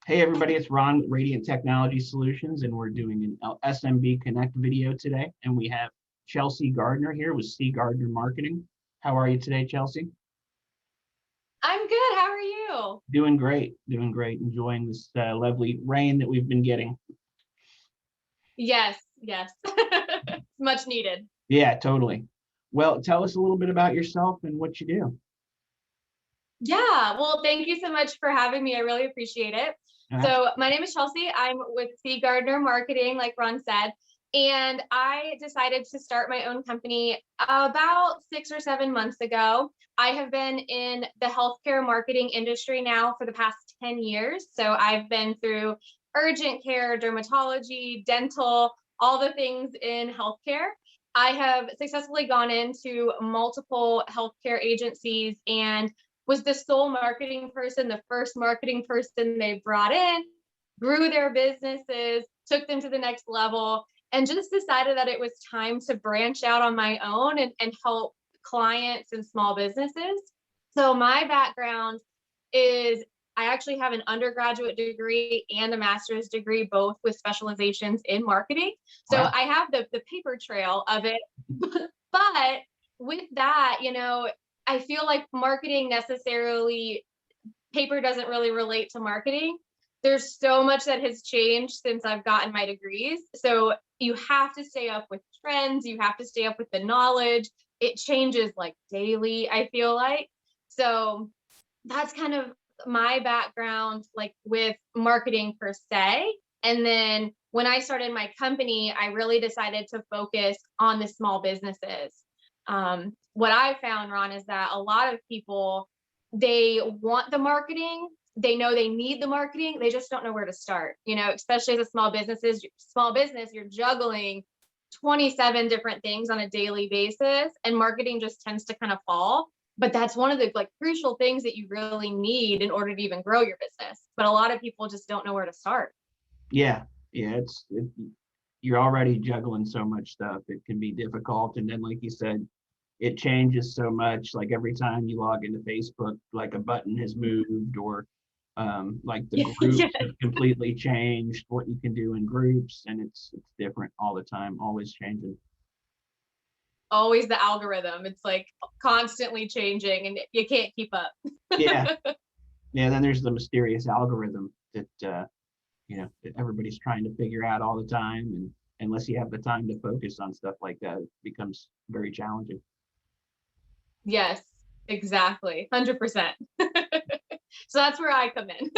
Hey everybody, it's Ron with Radiant Technology Solutions, and we're doing an SMB Connect video today. And we have Chelsea Gardner here with Gardner Marketing. How are you today, Chelsea? I'm good. How are you? Doing great, doing great. Enjoying this lovely rain that we've been getting. Yes. Much needed. Yeah, totally. Well, tell us a little bit about yourself and what you do. Yeah, well, thank you so much for having me. I really appreciate it. Uh, So, my name is Chelsea. I'm with Gardner Marketing, like Ron said, and I decided to start my own company about 6 or 7 months ago. I have been in the healthcare marketing industry now for the past 10 years. So, I've been through urgent care, dermatology, dental, all the things in healthcare. I have successfully gone into multiple healthcare agencies and was the sole marketing person, the first marketing person they brought in, grew their businesses, took them to the next level, and just decided that it was time to branch out on my own and help clients and small businesses. So my background is I actually have an undergraduate degree and a master's degree, both with specializations in marketing. So wow. I have the paper trail of it. But with that, I feel like marketing necessarily, paper doesn't really relate to marketing. There's so much that has changed since I've gotten my degrees. So you have to stay up with trends, you have to stay up with the knowledge. It changes like daily, I feel like. So that's kind of my background, like with marketing per se. And then when I started my company, I really decided to focus on the small businesses. What I found, Ron, is that a lot of people, they want the marketing, they know they need the marketing, they just don't know where to start. Especially as a small business, you're juggling 27 different things on a daily basis, and marketing just tends to kind of fall. But that's one of the crucial things that you really need in order to even grow your business. But a lot of people just don't know where to start. Yeah, yeah. You're already juggling so much stuff. It can be difficult, and then, like you said, it changes so much. Like every time you log into Facebook, like a button has moved, or like the Yes. groups have completely changed. What you can do in groups, and it's different all the time, always changing. Always the algorithm. It's like constantly changing and you can't keep up. Yeah, yeah. Then there's the mysterious algorithm that that everybody's trying to figure out all the time, and unless you have the time to focus on stuff like that, it becomes very challenging. Yes, exactly. 100%. So that's where I come in.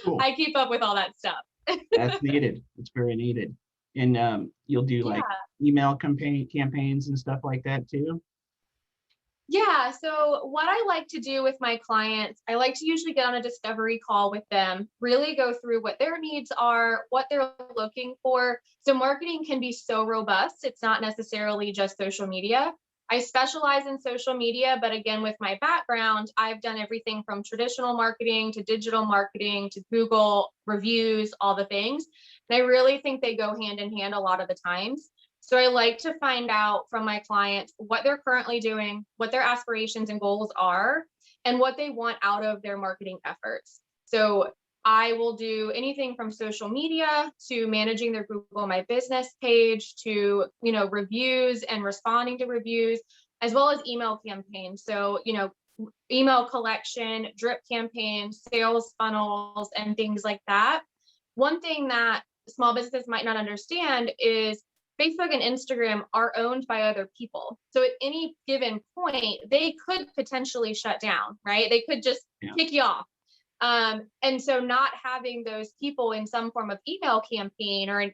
Cool. I keep up with all that stuff. That's needed. It's very needed. And you'll do Yeah. like email campaigns and stuff like that too. Yeah. So, what I like to do with my clients, I like to usually get on a discovery call with them, really go through what their needs are, what they're looking for. So, marketing can be so robust. It's not necessarily just social media. I specialize in social media, but again, with my background, I've done everything from traditional marketing to digital marketing to Google reviews, all the things. And I really think they go hand in hand a lot of the times. So I like to find out from my clients what they're currently doing, what their aspirations and goals are, and what they want out of their marketing efforts. So I will do anything from social media to managing their Google My Business page to, reviews and responding to reviews, as well as email campaigns. So, email collection, drip campaigns, sales funnels, and things like that. One thing that small businesses might not understand is Facebook and Instagram are owned by other people. So at any given point, they could potentially shut down, right? They could just kick you off. And so not having those people in some form of email campaign or,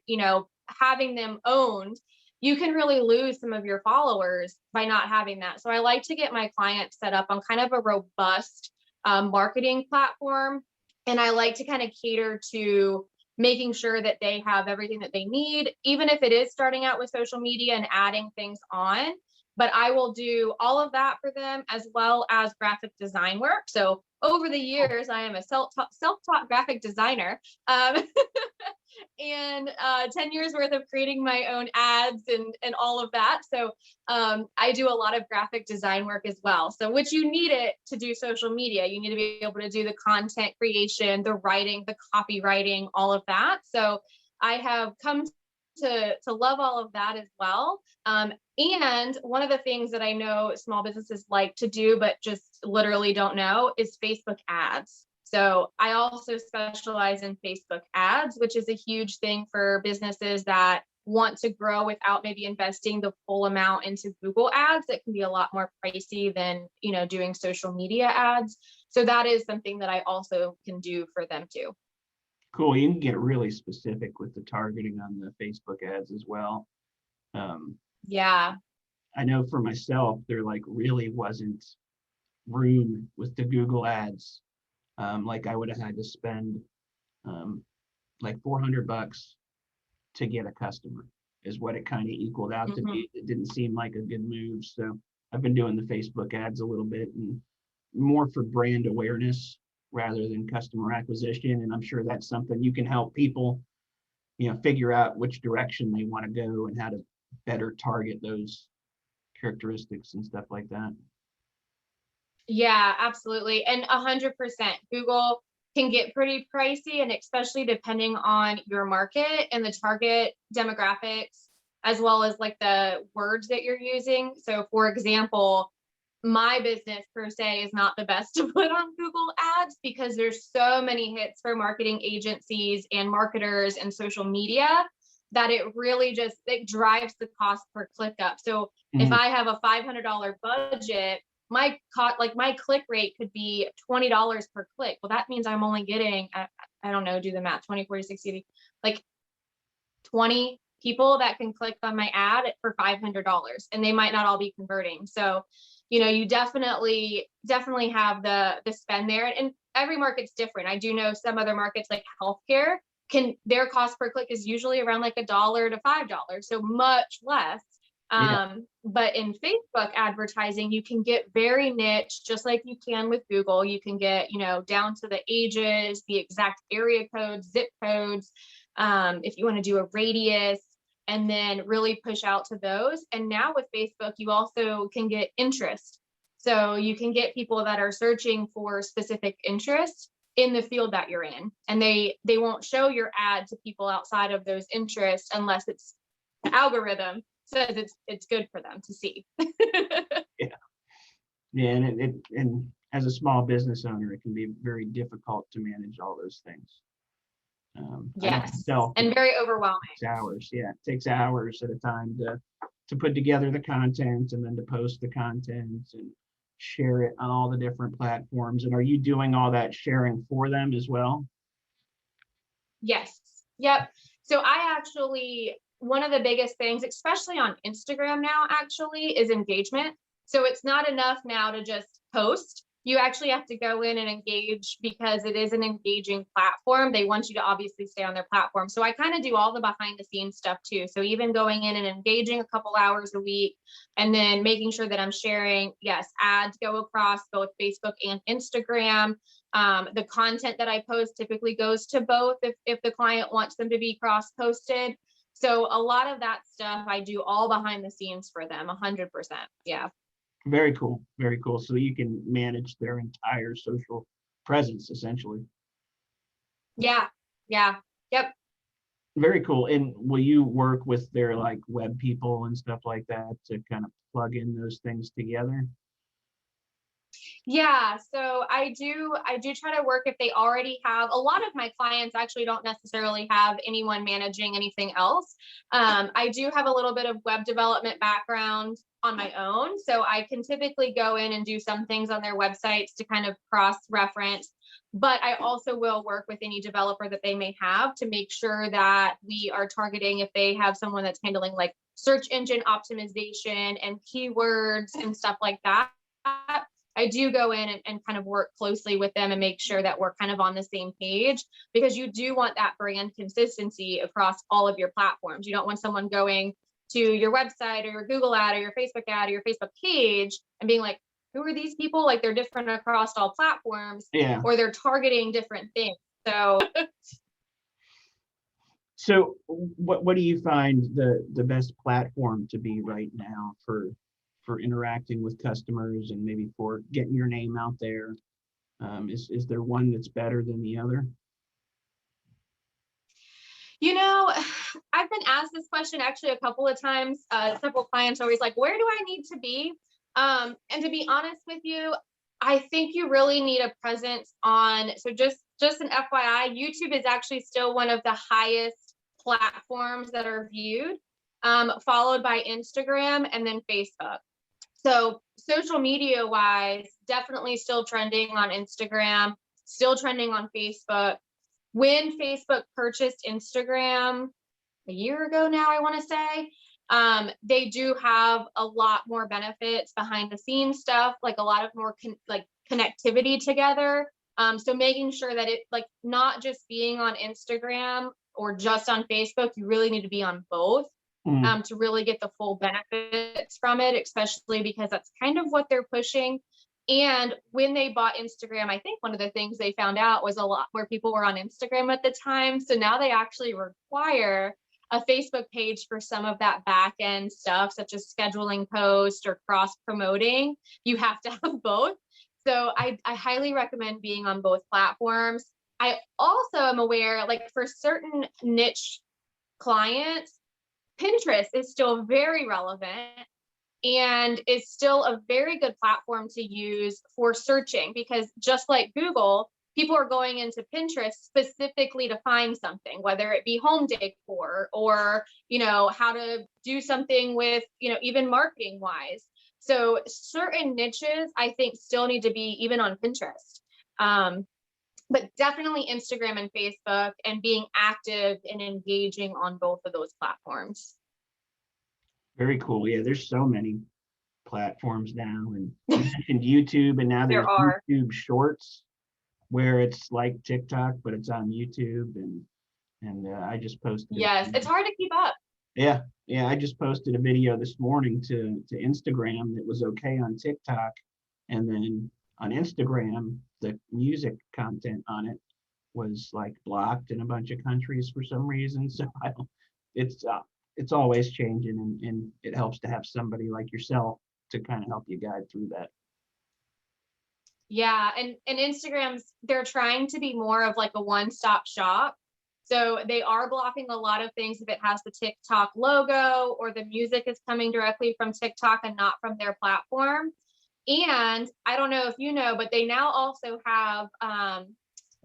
having them owned, you can really lose some of your followers by not having that. So I like to get my clients set up on kind of a robust marketing platform. And I like to kind of cater to making sure that they have everything that they need, even if it is starting out with social media and adding things on. But I will do all of that for them as well as graphic design work. So over the years, I am a self-taught graphic designer. and 10 years worth of creating my own ads and all of that. So I do a lot of graphic design work as well. So which you need it to do social media. You need to be able to do the content creation, the writing, the copywriting, all of that. So I have come to love all of that as well. And one of the things that I know small businesses like to do, but just literally don't know, is Facebook ads. So I also specialize in Facebook ads, which is a huge thing for businesses that want to grow without maybe investing the full amount into Google ads. That can be a lot more pricey than, doing social media ads. So that is something that I also can do for them too. Cool. You can get really specific with the targeting on the Facebook ads as well. Yeah. I know for myself, there like really wasn't room with the Google ads. Like I would have had to spend like $400 to get a customer is what it kind of equaled out to be. It didn't seem like a good move. So I've been doing the Facebook ads a little bit and more for brand awareness rather than customer acquisition. And I'm sure that's something you can help people, figure out which direction they want to go and how to better target those characteristics and stuff like that. Yeah, absolutely. And 100%. Google can get pretty pricey, and especially depending on your market and the target demographics, as well as like the words that you're using. So for example, my business per se is not the best to put on Google ads because there's so many hits for marketing agencies and marketers and social media that it really just, it drives the cost per click up. So if I have a $500 budget, my click rate could be $20 per click. Well, that means I'm only getting, I don't know, do the math, 20, 40, 60, like 20 people that can click on my ad for $500, and they might not all be converting. So, you definitely have the spend there, and every market's different. I do know some other markets like healthcare their cost per click is usually around like $1 to $5, so much less. But in Facebook advertising, you can get very niche, just like you can with Google. You can get, down to the ages, the exact area codes, zip codes, if you want to do a radius, and then really push out to those. And now with Facebook, you also can get interest. So you can get people that are searching for specific interests in the field that you're in, and they won't show your ad to people outside of those interests unless it's the algorithm says it's good for them to see. Yeah, and as a small business owner, it can be very difficult to manage all those things. Yes, and very overwhelming. It takes hours at a time to put together the content and then to post the content and share it on all the different platforms. And are you doing all that sharing for them as well? Yes. Yep. So one of the biggest things, especially on Instagram now, actually, is engagement. So it's not enough now to just post. You actually have to go in and engage because it is an engaging platform. They want you to obviously stay on their platform. So I kind of do all the behind the scenes stuff too. So even going in and engaging a couple hours a week, and then making sure that I'm sharing, ads go across both Facebook and Instagram. The content that I post typically goes to both if the client wants them to be cross posted. So a lot of that stuff I do all behind the scenes for them, 100%. Yeah. Very cool. Very cool. So you can manage their entire social presence essentially. Yeah. Yeah. Yep. Very cool. And will you work with their like web people and stuff like that to kind of plug in those things together? Yeah, so I do try to work if they already have. A lot of my clients actually don't necessarily have anyone managing anything else. I do have a little bit of web development background on my own, so I can typically go in and do some things on their websites to kind of cross-reference. But I also will work with any developer that they may have to make sure that we are targeting, if they have someone that's handling like search engine optimization and keywords and stuff like that. I do go in and kind of work closely with them and make sure that we're kind of on the same page, because you do want that brand consistency across all of your platforms. You don't want someone going to your website or your Google ad or your Facebook ad or your Facebook page and being like, who are these people? Like they're different across all platforms, or they're targeting different things. So So what do you find the best platform to be right now for interacting with customers and maybe for getting your name out there? Is there one that's better than the other? You know, I've been asked this question actually a couple of times. Several clients are always like, where do I need to be? And to be honest with you, I think you really need a presence on, so just an FYI, YouTube is actually still one of the highest platforms that are viewed, followed by Instagram and then Facebook. So social media wise, definitely still trending on Instagram, still trending on Facebook. When Facebook purchased Instagram a year ago now, I want to say, they do have a lot more benefits behind the scenes stuff, like a lot of more like connectivity together. So making sure that it like not just being on Instagram or just on Facebook, you really need to be on both Mm, to really get the full benefits from it, especially because that's kind of what they're pushing. And when they bought Instagram, I think one of the things they found out was a lot more people were on Instagram at the time. So now they actually require a Facebook page for some of that back end stuff, such as scheduling posts or cross promoting. You have to have both. So I highly recommend being on both platforms. I also am aware, like for certain niche clients, Pinterest is still very relevant and it's still a very good platform to use for searching because just like Google, people are going into Pinterest specifically to find something, whether it be home decor or, how to do something with, even marketing wise. So certain niches, I think, still need to be even on Pinterest. But definitely Instagram and Facebook and being active and engaging on both of those platforms. very cool. Yeah, there's so many platforms now, and you mentioned YouTube, and now There there's are. YouTube Shorts, where it's like TikTok, but it's on YouTube, and I just posted a Yes, video. it's hard to keep up. Yeah, yeah, I just posted a video this morning to Instagram that was okay on TikTok, and then on Instagram, the music content on it was like blocked in a bunch of countries for some reason. So I don't, it's always changing, and it helps to have somebody like yourself to kind of help you guide through that. Yeah, and Instagram's they're trying to be more of like a one-stop shop. So they are blocking a lot of things if it has the TikTok logo or the music is coming directly from TikTok and not from their platform. And I don't know if you know, but they now also have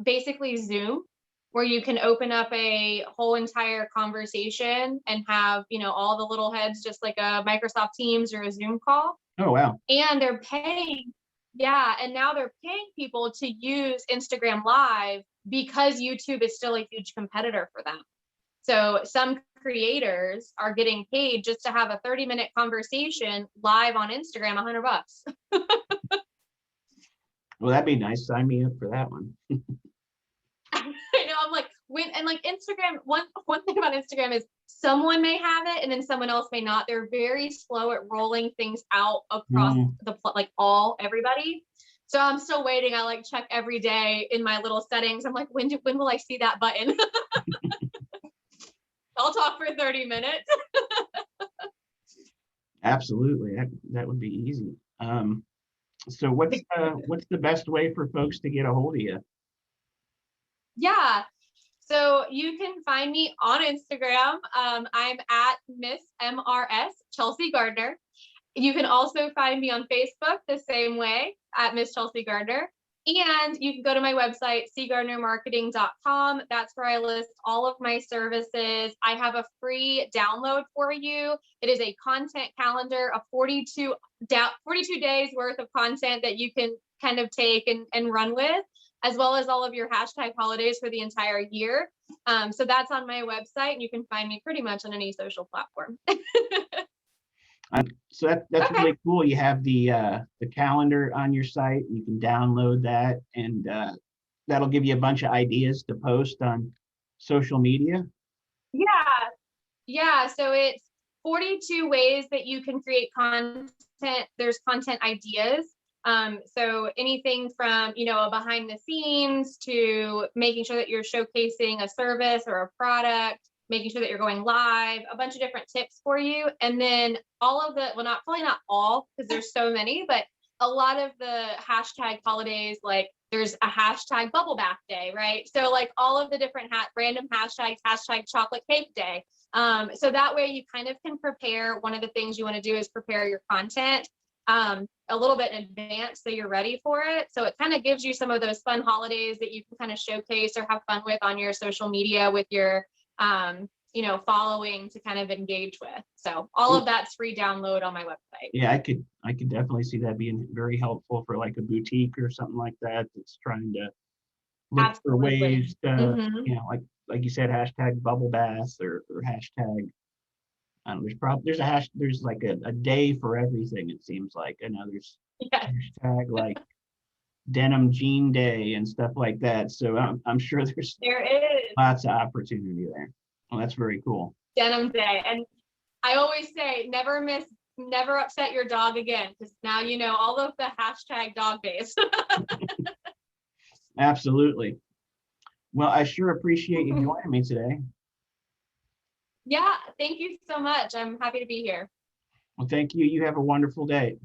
basically Zoom, where you can open up a whole entire conversation and have, all the little heads, just like a Microsoft Teams or a Zoom call. Oh wow. And they're paying, yeah, and now they're paying people to use Instagram Live because YouTube is still a huge competitor for them. So some creators are getting paid just to have a 30-minute conversation live on Instagram, $100. Well, that'd be nice. Sign me up for that one. I know, I'm like, and like Instagram, one thing about Instagram is someone may have it and then someone else may not. They're very slow at rolling things out across Mm, like everybody. So I'm still waiting. I like check every day in my little settings. I'm like, when will I see that button? I'll talk for 30 minutes. absolutely. That would be easy. So what's the best way for folks to get a hold of you? Yeah. So you can find me on Instagram. I'm at Miss MRS Chelsea Gardner. You can also find me on Facebook the same way at Miss Chelsea Gardner. And you can go to my website, cgardnermarketing.com. That's where I list all of my services. I have a free download for you. It is a content calendar of 42 days worth of content that you can kind of take and run with, as well as all of your hashtag holidays for the entire year. So that's on my website, and you can find me pretty much on any social platform. So that's Okay. really cool. You have the calendar on your site. You can download that, and that'll give you a bunch of ideas to post on social media. Yeah. Yeah. So it's 42 ways that you can create content. There's content ideas. So anything from, a behind the scenes to making sure that you're showcasing a service or a product, making sure that you're going live, a bunch of different tips for you. And then all of the, well, not probably not all, because there's so many, but a lot of the hashtag holidays, like there's a hashtag bubble bath day, right? So like all of the different random hashtags, hashtag chocolate cake day. So that way you kind of can prepare. One of the things you want to do is prepare your content a little bit in advance so you're ready for it. So it kind of gives you some of those fun holidays that you can kind of showcase or have fun with on your social media with your following to kind of engage with. So all of that's free download on my website. Yeah, I could definitely see that being very helpful for like a boutique or something like that that's trying to look for Absolutely. ways to, Mhm. like you said, hashtag bubble bath or hashtag, I don't know, there's like a day for everything, it seems like. I know there's Yes, hashtag like denim jean day and stuff like that. So I'm sure there's there is lots of opportunity there. Well, that's very cool. denim day. And I always say, never upset your dog again, because now you know all of the hashtag dog days. Absolutely. Well, I sure appreciate you joining me today. Yeah, thank you so much. I'm happy to be here. Well, thank you. You have a wonderful day.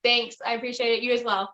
Thanks. I appreciate it. You as well.